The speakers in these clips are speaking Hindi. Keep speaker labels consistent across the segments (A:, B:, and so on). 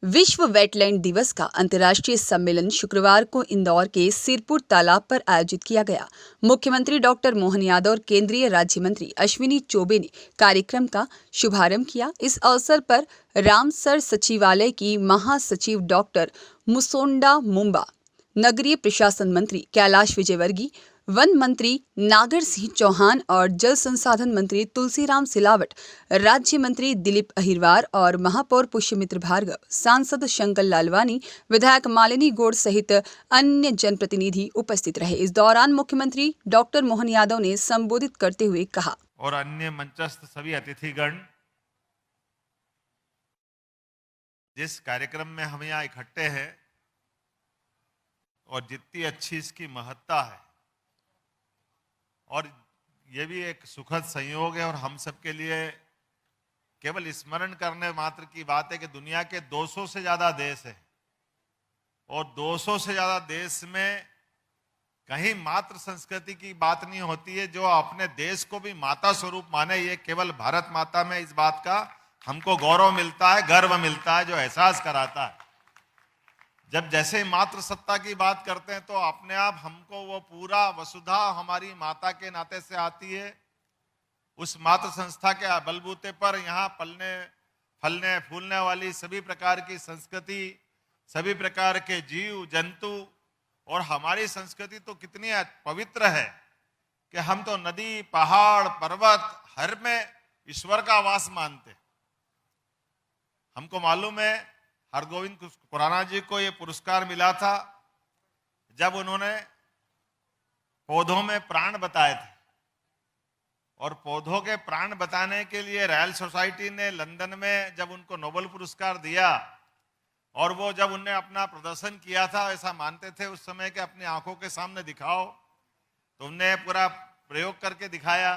A: विश्व वेटलैंड दिवस का अंतर्राष्ट्रीय सम्मेलन शुक्रवार को इंदौर के सिरपुर तालाब पर आयोजित किया गया। मुख्यमंत्री डॉक्टर मोहन यादव और केंद्रीय राज्य मंत्री अश्विनी चौबे ने कार्यक्रम का शुभारंभ किया। इस अवसर पर रामसर सचिवालय की महासचिव डॉक्टर मुसोंडा मुंबा, नगरीय प्रशासन मंत्री कैलाश विजयवर्गीय, वन मंत्री नागर सिंह चौहान और जल संसाधन मंत्री तुलसीराम सिलावट, राज्य मंत्री दिलीप अहिरवार और महापौर पुष्यमित्र भार्गव, सांसद शंकर लालवानी, विधायक मालिनी गौड़ सहित अन्य जनप्रतिनिधि उपस्थित रहे। इस दौरान मुख्यमंत्री डॉक्टर मोहन यादव ने संबोधित करते हुए कहा,
B: और अन्य मंचस्थ सभी अतिथिगण, जिस कार्यक्रम में हम यहाँ इकट्ठे हैं और जितनी अच्छी इसकी महत्ता है, और ये भी एक सुखद संयोग है और हम सबके लिए केवल स्मरण करने मात्र की बात है कि दुनिया के 200 से ज्यादा देश हैं और 200 से ज्यादा देश में कहीं मात्र संस्कृति की बात नहीं होती है जो अपने देश को भी माता स्वरूप माने। ये केवल भारत माता में इस बात का हमको गौरव मिलता है, गर्व मिलता है, जो एहसास कराता है। जब जैसे मातृ सत्ता की बात करते हैं तो अपने आप हमको वो पूरा वसुधा हमारी माता के नाते से आती है। उस मातृ संस्था के बलबूते पर यहाँ पलने फलने फूलने वाली सभी प्रकार की संस्कृति, सभी प्रकार के जीव जंतु, और हमारी संस्कृति तो कितनी पवित्र है कि हम तो नदी, पहाड़, पर्वत हर में ईश्वर का वास मानते। हमको मालूम है हरगोविंद खुराना जी को ये पुरस्कार मिला था जब उन्होंने पौधों में प्राण बताए थे, और पौधों के प्राण बताने के लिए रॉयल सोसाइटी ने लंदन में जब उनको नोबेल पुरस्कार दिया, और वो जब उनने अपना प्रदर्शन किया था, ऐसा मानते थे उस समय कि अपनी आंखों के सामने दिखाओ, तो उनने पूरा प्रयोग करके दिखाया।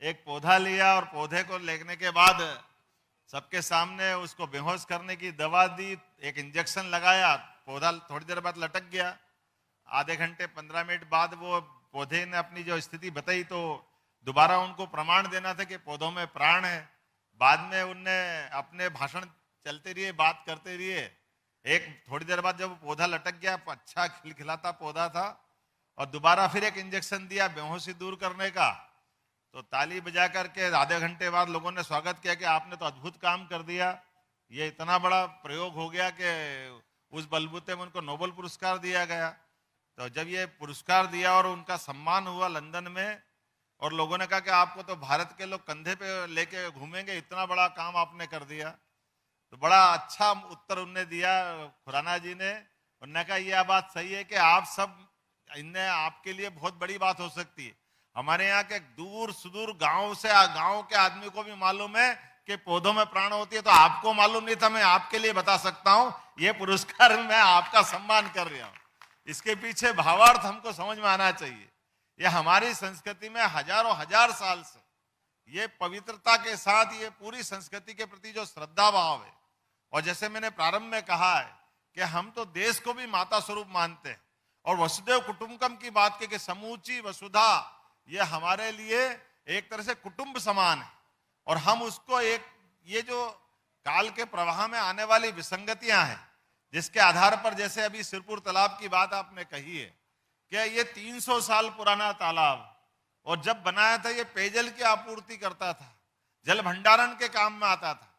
B: एक पौधा लिया और पौधे को लेने के बाद सबके सामने उसको बेहोश करने की दवा दी, एक इंजेक्शन लगाया, पौधा थोड़ी देर बाद लटक गया। आधे घंटे 15 मिनट बाद वो पौधे ने अपनी जो स्थिति बताई तो दोबारा उनको प्रमाण देना था कि पौधों में प्राण है। बाद में उनने अपने भाषण चलते रहिए, बात करते रहिए। एक थोड़ी देर बाद जब पौधा लटक गया, अच्छा खिलखिलाता पौधा था, और दोबारा फिर एक इंजेक्शन दिया बेहोशी दूर करने का, तो ताली बजा करके आधे घंटे बाद लोगों ने स्वागत किया कि आपने तो अद्भुत काम कर दिया। ये इतना बड़ा प्रयोग हो गया कि उस बलबूते में उनको नोबेल पुरस्कार दिया गया। तो जब ये पुरस्कार दिया और उनका सम्मान हुआ लंदन में, और लोगों ने कहा कि आपको तो भारत के लोग कंधे पे लेके घूमेंगे, इतना बड़ा काम आपने कर दिया। तो बड़ा अच्छा उत्तर उनने दिया खुराना जी ने। उन्होंने कहा यह बात सही है कि आप सब, इनने आपके लिए बहुत बड़ी बात हो सकती है। हमारे यहाँ के दूर सुदूर गांव के आदमी को भी मालूम है कि पौधों में प्राण होती है, तो आपको मालूम नहीं था, मैं आपके लिए बता सकता हूं। ये पुरस्कार मैं आपका सम्मान कर रहा हूं। इसके पीछे भावार्थ हमको समझ में आना चाहिए। ये हमारी संस्कृति में हजारों हजार साल से ये पवित्रता के साथ ये पूरी संस्कृति के प्रति जो श्रद्धा भाव है, और जैसे मैंने प्रारंभ में कहा है कि हम तो देश को भी माता स्वरूप मानते हैं, और वसुदेव कुटुंबकम की बात की कि समूची वसुधा ये हमारे लिए एक तरह से कुटुंब समान है। और हम उसको एक, ये जो काल के प्रवाह में आने वाली विसंगतियां हैं, जिसके आधार पर, जैसे अभी सिरपुर तालाब की बात आपने कही है कि ये 300 साल पुराना तालाब, और जब बनाया था ये पेयजल की आपूर्ति करता था, जल भंडारण के काम में आता था।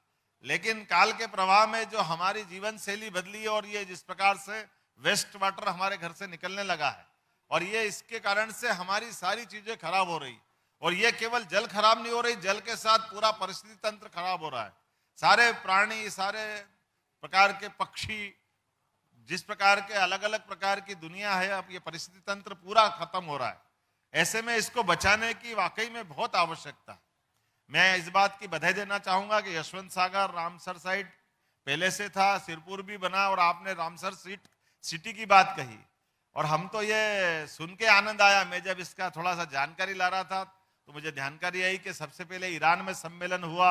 B: लेकिन काल के प्रवाह में जो हमारी जीवन शैली बदली और ये जिस प्रकार से वेस्ट वाटर हमारे घर से निकलने लगा है, और ये इसके कारण से हमारी सारी चीजें खराब हो रही, और ये केवल जल खराब नहीं हो रही, जल के साथ पूरा परिस्थिति तंत्र खराब हो रहा है। सारे प्राणी, सारे प्रकार के पक्षी, जिस प्रकार के अलग अलग प्रकार की दुनिया है, अब ये परिस्थिति तंत्र पूरा खत्म हो रहा है। ऐसे में इसको बचाने की वाकई में बहुत आवश्यकता है। मैं इस बात की बधाई देना चाहूंगा कि यशवंत सागर रामसर साइड पहले से था, सिरपुर भी बना, और आपने रामसर सिटी की बात कही, और हम तो ये सुन के आनंद आया। मैं जब इसका थोड़ा सा जानकारी ला रहा था तो मुझे जानकारी आई कि सबसे पहले ईरान में सम्मेलन हुआ,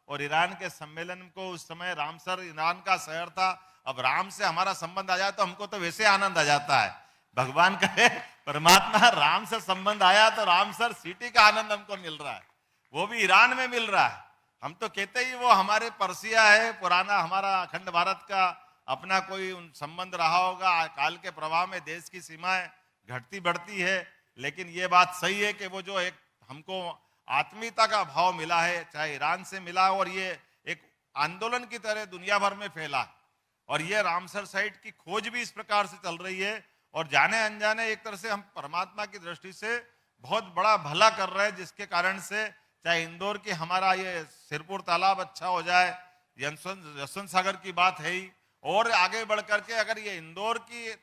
B: और ईरान के सम्मेलन को उस समय रामसर ईरान का शहर था। अब राम से हमारा संबंध आ जाए तो हमको तो वैसे आनंद आ जाता है। भगवान कहे, परमात्मा राम से संबंध आया तो रामसर सिटी का आनंद हमको मिल रहा है, वो भी ईरान में मिल रहा है। हम तो कहते ही वो हमारे परसिया है, पुराना हमारा अखंड भारत का अपना कोई संबंध रहा होगा। काल के प्रवाह में देश की सीमाएं घटती बढ़ती है, लेकिन ये बात सही है कि वो जो एक हमको आत्मीयता का भाव मिला है, चाहे ईरान से मिला, और ये एक आंदोलन की तरह दुनिया भर में फैला है। और ये रामसर साइट की खोज भी इस प्रकार से चल रही है, और जाने अनजाने एक तरह से हम परमात्मा की दृष्टि से बहुत बड़ा भला कर रहे हैं, जिसके कारण से चाहे इंदौर की हमारा ये सिरपुर तालाब अच्छा हो जाए, यशवंत सागर की बात है ही, और आगे बढ़ करके अगर ये इंदौर की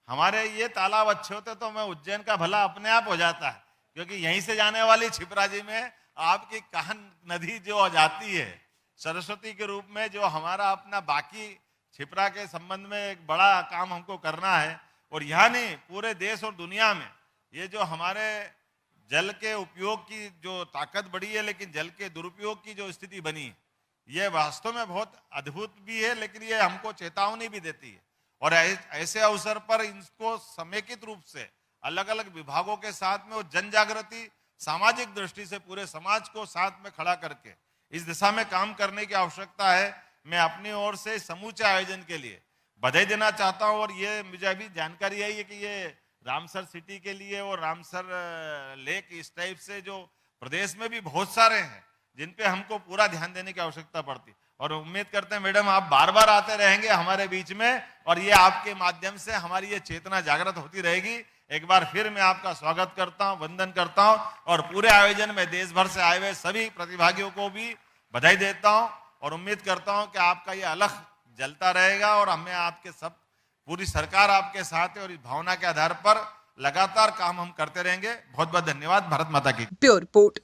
B: हमारे ये तालाब अच्छे होते तो मैं उज्जैन का भला अपने आप हो जाता है, क्योंकि यहीं से जाने वाली छिपराजी में आपकी काहन नदी जो जाती है सरस्वती के रूप में, जो हमारा अपना बाकी छिपरा के संबंध में एक बड़ा काम हमको करना है। और यहाँ नहीं, पूरे देश और दुनिया में ये जो हमारे जल के उपयोग की जो ताकत बढ़ी है, लेकिन जल के दुरुपयोग की जो स्थिति बनी है, ये वास्तव में बहुत अद्भुत भी है, लेकिन ये हमको चेतावनी भी देती है। और ऐसे अवसर पर इनको समेकित रूप से अलग अलग विभागों के साथ में वो जन जागृति, सामाजिक दृष्टि से पूरे समाज को साथ में खड़ा करके इस दिशा में काम करने की आवश्यकता है। मैं अपनी ओर से समूचे आयोजन के लिए बधाई देना चाहता हूं। और ये मुझे अभी जानकारी आई है कि ये रामसर सिटी के लिए और रामसर लेक इस टाइप से जो प्रदेश में भी बहुत सारे हैं जिन पे हमको पूरा ध्यान देने की आवश्यकता पड़ती, और उम्मीद करते हैं मैडम आप बार बार आते रहेंगे हमारे बीच में, और ये आपके माध्यम से हमारी ये चेतना जागृत होती रहेगी। एक बार फिर मैं आपका स्वागत करता हूं, वंदन करता हूं, और पूरे आयोजन में देश भर से आए हुए सभी प्रतिभागियों को भी बधाई देता हूं, और उम्मीद करता हूं कि आपका ये अलख जलता रहेगा, और हमें आपके सब पूरी सरकार आपके साथ है, और इस भावना के आधार पर लगातार काम हम करते रहेंगे। बहुत बहुत धन्यवाद। भारत माता की।
A: Bureau report.